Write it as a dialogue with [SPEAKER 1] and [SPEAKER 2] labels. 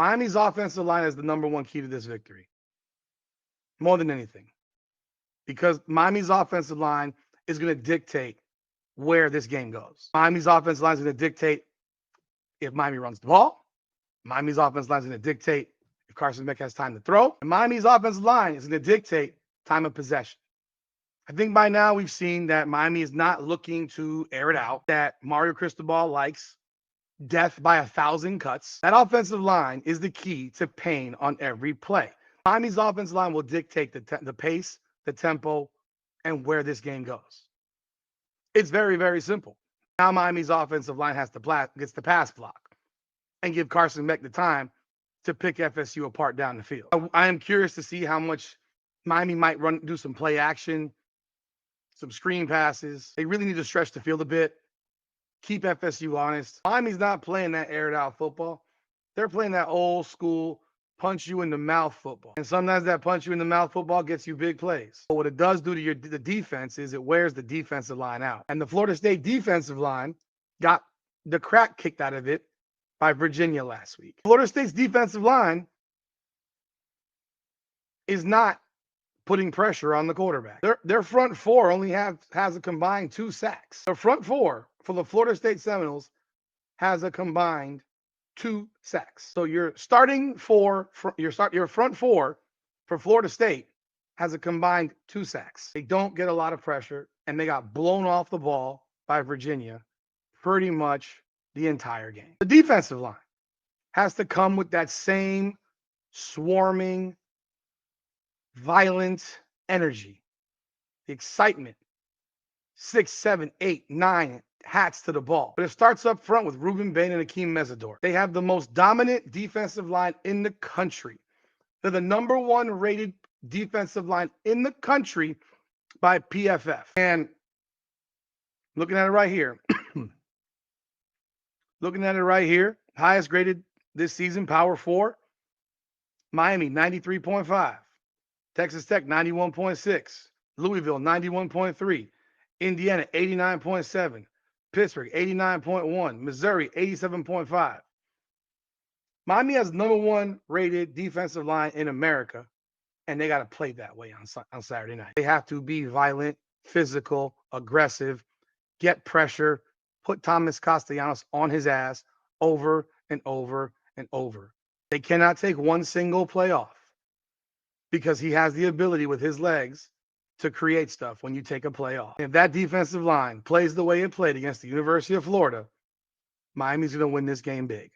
[SPEAKER 1] Miami's offensive line is the number one key to this victory, more than anything, because Miami's offensive line is going to dictate where this game goes. Miami's offensive line is going to dictate if Miami runs the ball. Miami's offensive line is going to dictate if Carson Beck has time to throw. And Miami's offensive line is going to dictate time of possession. I think by now we've seen that Miami is not looking to air it out, that Mario Cristobal likes death by 1,000 cuts. That offensive line is the key to pain on every play. Miami's offensive line will dictate the pace, the tempo, and where this game goes. It's very, very simple. Now Miami's offensive line gets the pass block and give Carson Beck the time to pick FSU apart down the field. I am curious to see how much Miami might do some play action, some screen passes. They really need to stretch the field a bit. Keep FSU honest. Miami's not playing that aired out football. They're playing that old school punch you in the mouth football. And sometimes that punch you in the mouth football gets you big plays. But what it does do to the defense is it wears the defensive line out. And the Florida State defensive line got the crap kicked out of it by Virginia last week. Florida State's defensive line is not putting pressure on the quarterback. Their front four only has a combined 2 sacks. The front four for the Florida State Seminoles has a combined 2 sacks. So your front four for Florida State has a combined 2 sacks. They don't get a lot of pressure, and they got blown off the ball by Virginia pretty much the entire game. The defensive line has to come with that same swarming, violent energy, the excitement, 6, 7, 8, 9 hats to the ball. But it starts up front with Ruben Bain and Akeem Mesidor. They have the most dominant defensive line in the country. They're the number 1 rated defensive line in the country by PFF. And looking at it right here, highest graded this season, Power 4, Miami 93.5. Texas Tech, 91.6. Louisville, 91.3. Indiana, 89.7. Pittsburgh, 89.1. Missouri, 87.5. Miami has number 1 rated defensive line in America, and they got to play that way on Saturday night. They have to be violent, physical, aggressive, get pressure, put Thomas Castellanos on his ass over and over and over. They cannot take one single play off, because he has the ability with his legs to create stuff when you take a play off. If that defensive line plays the way it played against the University of Florida, Miami's going to win this game big.